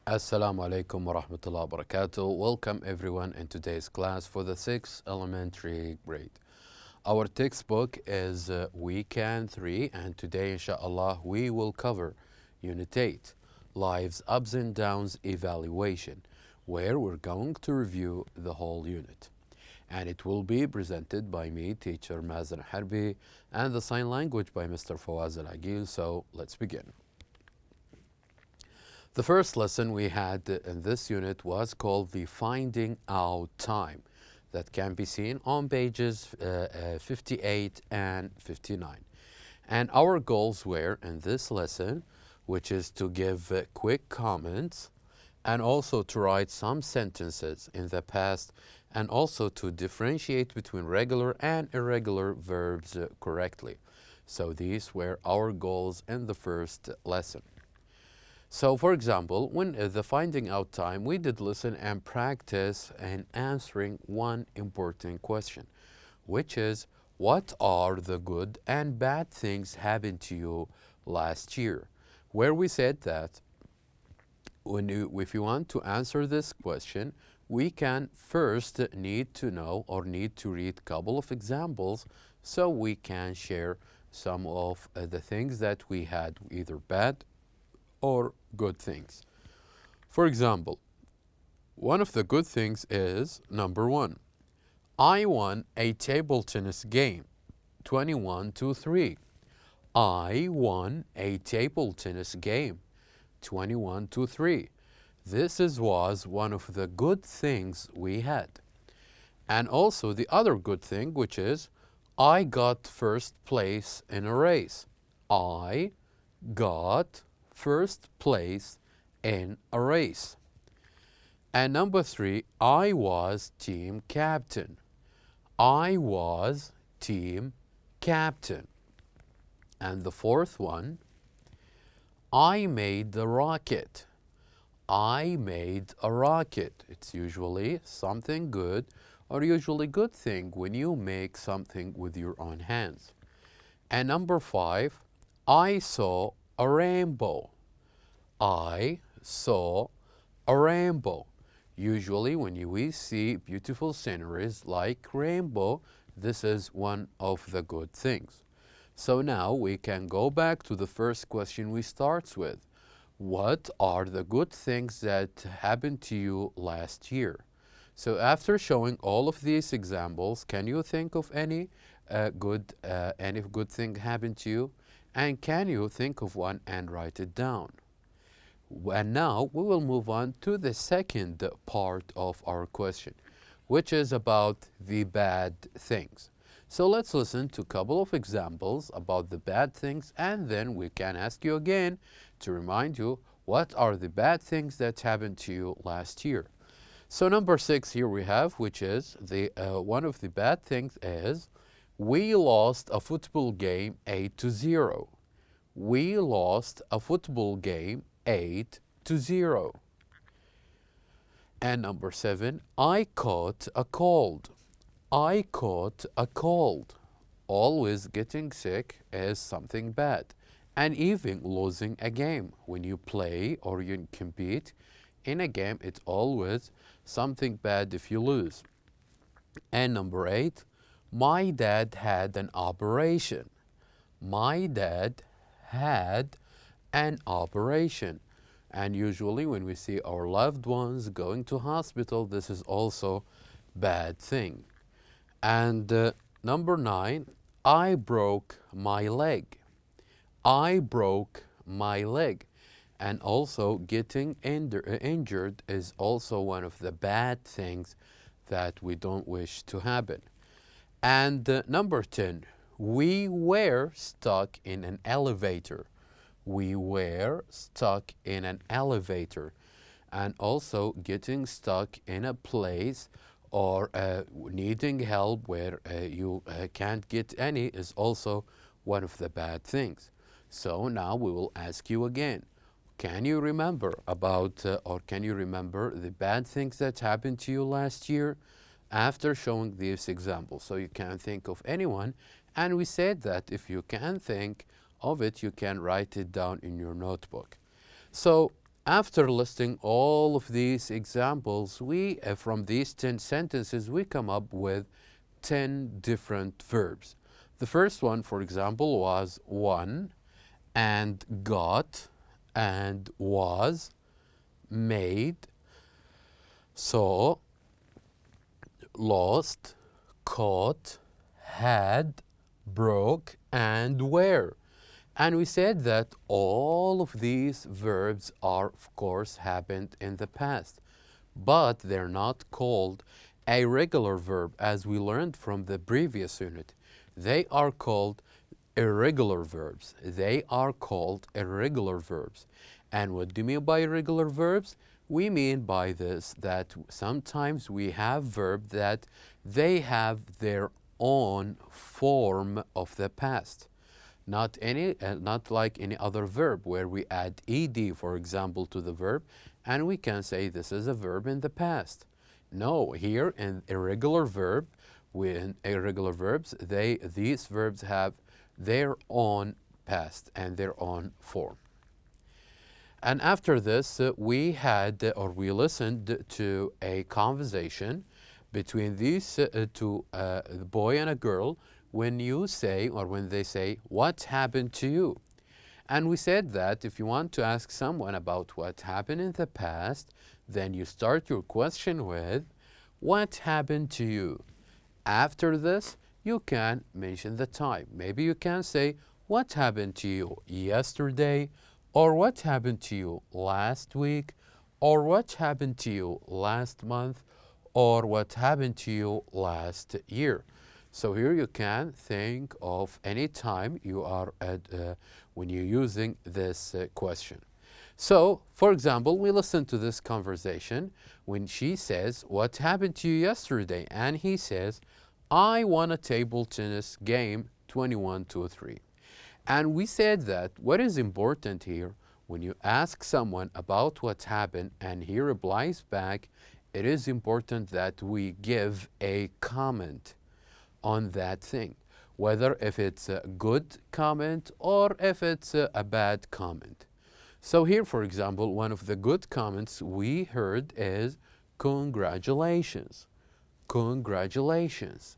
Assalamu alaikum wa rahmatullahi wa barakatuh. Welcome everyone in today's class for the 6th elementary grade. Our textbook is Weekend 3 and today inshallah we will cover Unit 8, Life's Ups and Downs Evaluation, where we're going to review the whole unit. And it will be presented by me, teacher Mazen Harbi, and the sign language by Mr. Fawaz Al-Agil. So let's begin. The first lesson we had in this unit was called the Finding Out Time, that can be seen on pages 58 and 59. And our goals were in this lesson, which is to give quick comments and also to write some sentences in the past and also to differentiate between regular and irregular verbs correctly. So these were our goals in the first lesson. So for example, when the finding out time, we did listen and practice in answering one important question, which is, what are the good and bad things happened to you last year? Where we said that if you want to answer this question, we can first need to know or need to read a couple of examples so we can share some of the things that we had, either bad or good things. For example, one of the good things is number 1. I won a table tennis game, 21-3. I won a table tennis game, 21-3. This was one of the good things we had. And also the other good thing, which is I got first place in a race. I got first place in a race. And number 3, I was team captain. I was team captain. And the fourth one, I made the rocket. I made a rocket. It's usually something good or usually good thing when you make something with your own hands. And number 5, I saw a rainbow. I saw a rainbow. Usually when we see beautiful sceneries like rainbow, this is one of the good things. So now we can go back to the first question we start with. What are the good things that happened to you last year? So after showing all of these examples, can you think of any good thing happened to you? And can you think of one and write it down? And now we will move on to the second part of our question, which is about the bad things. So let's listen to a couple of examples about the bad things, and then we can ask you again to remind you what are the bad things that happened to you last year. So number 6 here we have, which is one of the bad things is we lost a football game 8-0. We lost a football game 8-0. And number 7, I caught a cold. I caught a cold. Always getting sick is something bad. And even losing a game. When you play or you compete in a game, it's always something bad if you lose. And number 8, my dad had an operation. My dad had an operation. And usually when we see our loved ones going to hospital, this is also bad thing. And number 9, I broke my leg. I broke my leg. And also getting injured is also one of the bad things that we don't wish to happen. And number 10, we were stuck in an elevator. We were stuck in an elevator. And also getting stuck in a place or needing help where you can't get any is also one of the bad things. So now we will ask you again. Can you remember can you remember the bad things that happened to you last year? After showing these examples, so you can think of anyone, and we said that if you can think of it, you can write it down in your notebook. So After listing all of these examples, from these 10 sentences, we come up with 10 different verbs. The first one, for example, was won and got and was, made, saw, lost, caught, had, broke, and were. And we said that all of these verbs are, of course, happened in the past, but they're not called a regular verb as we learned from the previous unit. They are called irregular verbs. They are called irregular verbs. And what do you mean by irregular verbs? We mean by this that sometimes we have verbs that they have their own form of the past. Not like any other verb where we add ed, for example, to the verb, and we can say this is a verb in the past. No, here in irregular verbs, these verbs have their own past and their own form. And after this, we listened to a conversation between these two, a boy and a girl, when they say, what happened to you? And we said that if you want to ask someone about what happened in the past, then you start your question with, what happened to you? After this, you can mention the time. Maybe you can say, what happened to you yesterday? Or what happened to you last week? Or what happened to you last month? Or what happened to you last year? So here you can think of any time you are when you're using this question. So, for example, we listen to this conversation when she says, what happened to you yesterday? And he says, I won a table tennis game 21-3. And we said that what is important here, when you ask someone about what happened and he replies back, it is important that we give a comment on that thing, whether if it's a good comment or if it's a bad comment. So here, for example, one of the good comments we heard is congratulations. Congratulations,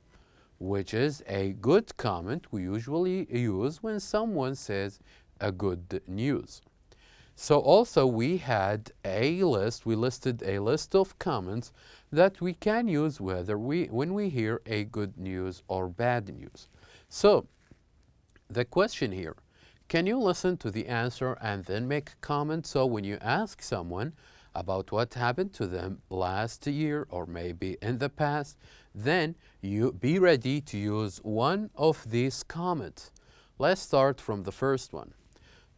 which is a good comment we usually use when someone says a good news. So also we listed a list of comments that we can use when we hear a good news or bad news. So the question here, can you listen to the answer and then make a comment? So when you ask someone about what happened to them last year or maybe in the past, then you be ready to use one of these comments. Let's start from the first one.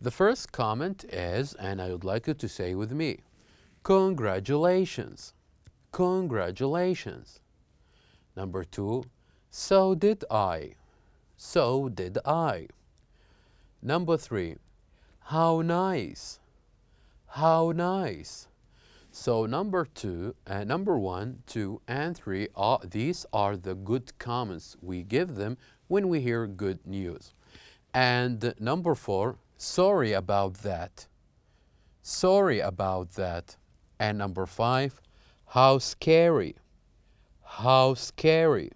The first comment is, and I would like you to say with me, congratulations. Congratulations. Number 2, so did I. So did I. Number 3, how nice. How nice. So number 1, 2, and 3, these are the good comments we give them when we hear good news. And number 4, sorry about that. Sorry about that. And number 5, how scary. How scary.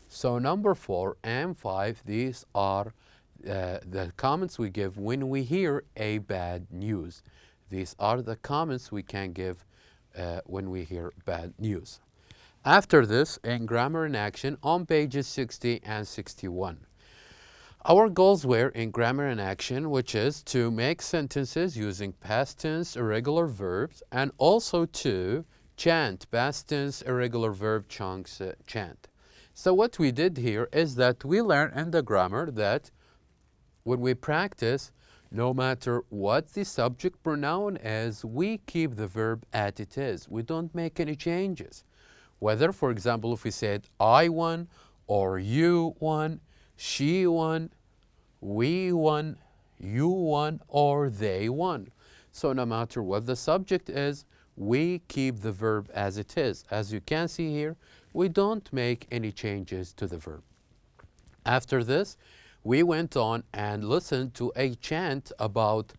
So number 4 and 5, these are the comments we give when we hear a bad news. These are the comments we can give when we hear bad news. After this, in Grammar in Action on pages 60 and 61. Our goals were in Grammar in Action, which is to make sentences using past tense irregular verbs and also to chant past tense irregular verb chunks chant. So what we did here is that we learned in the grammar that when we practice, no matter what the subject pronoun is, we keep the verb as it is. We don't make any changes. Whether, for example, if we said I won or you won, she won, we won, you won, or they won. So no matter what the subject is, we keep the verb as it is. As you can see here, we don't make any changes to the verb. After this, we went on and listened to a chant about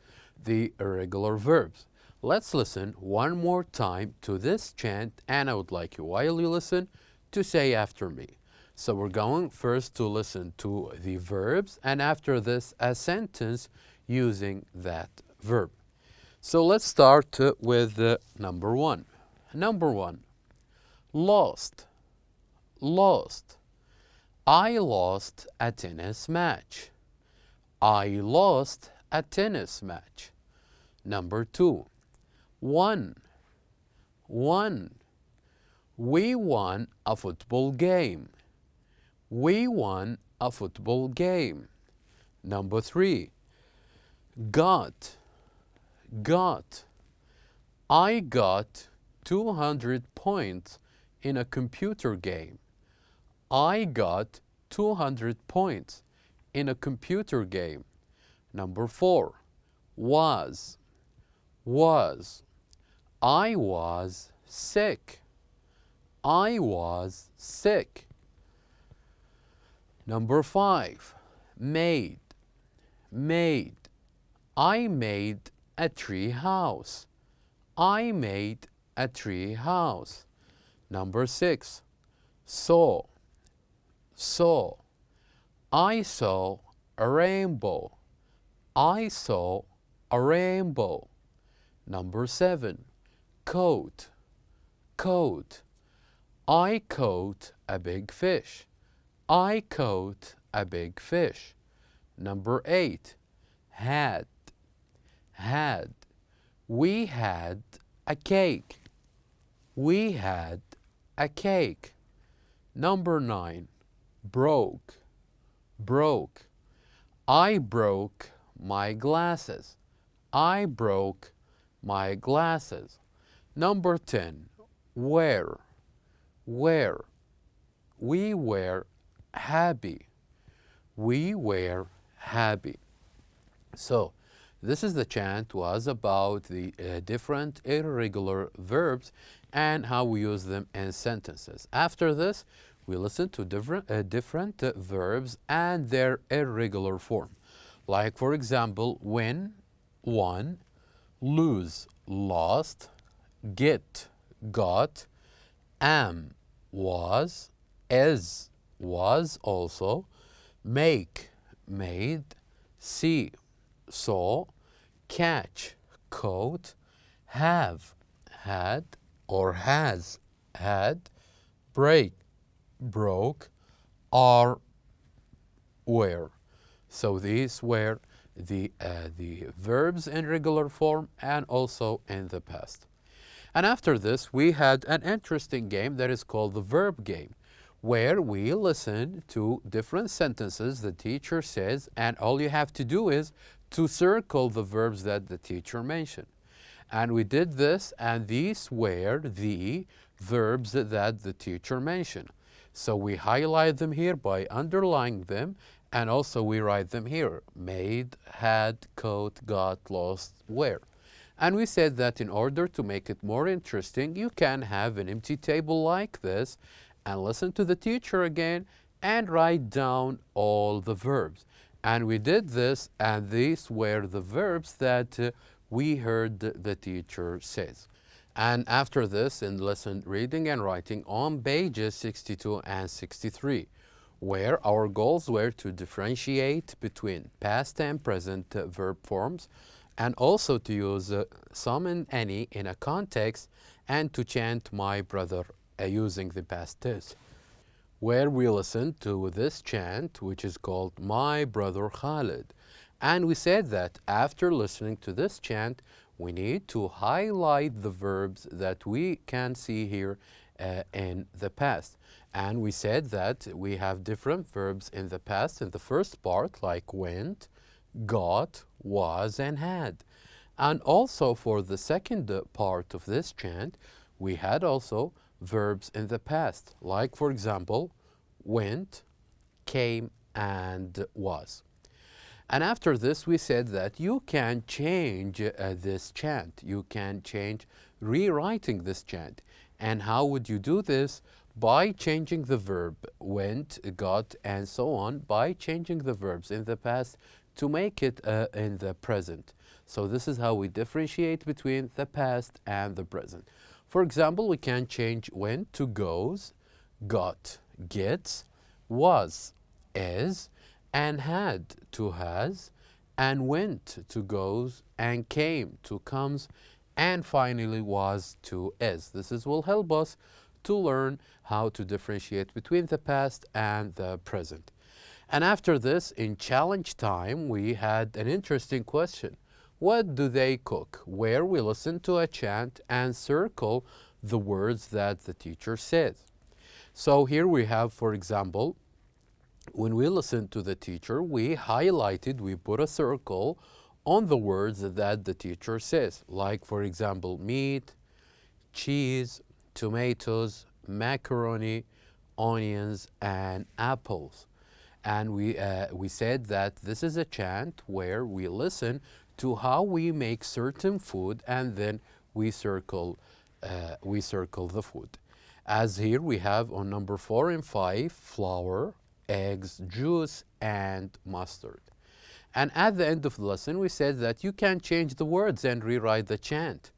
the irregular verbs. Let's listen one more time to this chant, and I would like you, while you listen, to say after me. So we're going first to listen to the verbs, and after this, a sentence using that verb. So let's start with number one. Number one, lost, lost. I lost a tennis match. I lost a tennis match. Number two, won, won. We won a football game. We won a football game. Number three, got, got. I got 200 points in a computer game. I got 200 points in a computer game. Number four, was, was. I was sick. I was sick. Number five, made, made. I made a tree house. I made a tree house. Number six, saw, saw. I saw a rainbow. I saw a rainbow. Number seven, caught, caught. I caught a big fish. I caught a big fish. Number eight, had, had. We had a cake. We had a cake. Number nine, broke, broke. I broke my glasses. I broke my glasses. Number 10, were, were. We were happy. We were happy. So this is the chant was about the different irregular verbs and how we use them in sentences. After this, we listen to different verbs and their irregular form. Like, for example, win, won, lose, lost, get, got, am, was, is, was also, make, made, see, saw, catch, caught, have, had, or has, had, break, broke, are, were. So these were the verbs in regular form and also in the past. And after this, we had an interesting game that is called the verb game, where we listen to different sentences the teacher says, and all you have to do is to circle the verbs that the teacher mentioned. And we did this, and these were the verbs that the teacher mentioned. So we highlight them here by underlining them, and also we write them here: made, had, caught, got, lost, were. And we said that in order to make it more interesting, you can have an empty table like this and listen to the teacher again and write down all the verbs. And we did this, and these were the verbs that we heard the teacher says. And after this, in lesson reading and writing on pages 62 and 63, where our goals were to differentiate between past and present verb forms, and also to use some and any in a context, and to chant my brother using the past tense, where we listened to this chant, which is called my brother Khalid. And we said that after listening to this chant, we need to highlight the verbs that we can see here in the past. And we said that we have different verbs in the past in the first part, like went, got, was, and had. And also for the second part of this chant, we had also verbs in the past, like, for example, went, came, and was. And after this, we said that you can change this chant. You can change rewriting this chant. And how would you do this? By changing the verb went, got, and so on, by changing the verbs in the past to make it in the present. So this is how we differentiate between the past and the present. For example, we can change went to goes, got, gets, was, is, and had to has, and went to goes, and came to comes, and finally was to is. Will help us to learn how to differentiate between the past and the present. And after this, in challenge time, we had an interesting question. What do they cook? Where we listen to a chant and circle the words that the teacher says. So here we have, for example, when we listen to the teacher, we put a circle on the words that the teacher says. Like, for example, meat, cheese, tomatoes, macaroni, onions, and apples. And we said that this is a chant where we listen to how we make certain food, and then we circle the food. As here we have on number 4 and 5, flour, eggs, juice, and mustard. And at the end of the lesson, we said that you can change the words and rewrite the chant.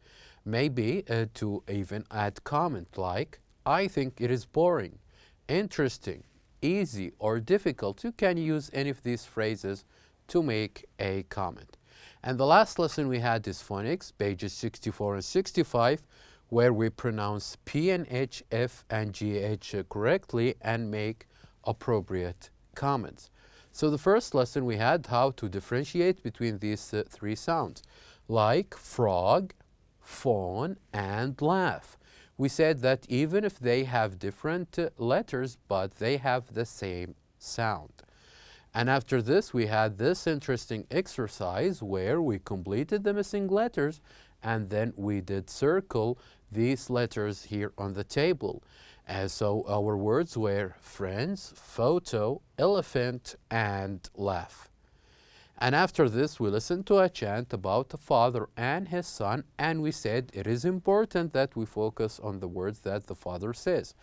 Maybe to even add comment like, I think it is boring, interesting, easy, or difficult. You can use any of these phrases to make a comment. And the last lesson we had is phonics, pages 64 and 65, where we pronounce P and H, F and GH correctly and make appropriate comments. So the first lesson we had how to differentiate between these 3 sounds, like frog, fawn, and laugh. We said that even if they have different letters, but they have the same sound. And after this, we had this interesting exercise where we completed the missing letters, and then we did circle these letters here on the table. And so our words were friends, photo, elephant, and laugh. And after this, we listened to a chant about a father and his son, and we said it is important that we focus on the words that the father says.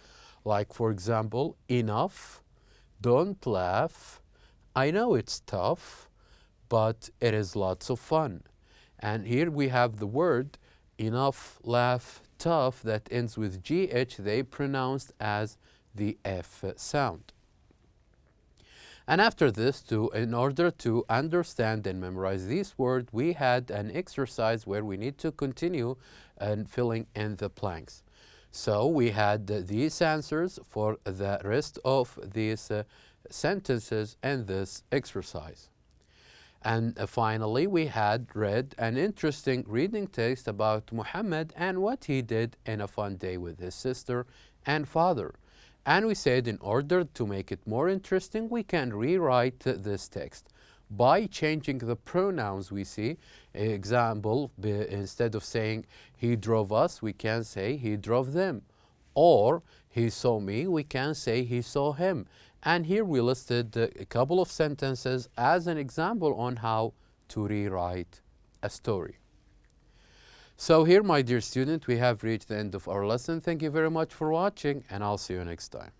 Like, for example, enough, don't laugh, I know it's tough, but it is lots of fun. And here we have the word enough, laugh, tough that ends with GH, they pronounced as the F sound. And after this, in order to understand and memorize these words, we had an exercise where we need to continue and filling in the blanks. So we had these answers for the rest of these sentences in this exercise. And finally, we had read an interesting reading text about Muhammad and what he did in a fun day with his sister and father. And we said in order to make it more interesting, we can rewrite this text by changing the pronouns we see. Example, instead of saying he drove us, we can say he drove them. Or he saw me, we can say he saw him. And here we listed a couple of sentences as an example on how to rewrite a story. So here, my dear student, we have reached the end of our lesson. Thank you very much for watching, and I'll see you next time.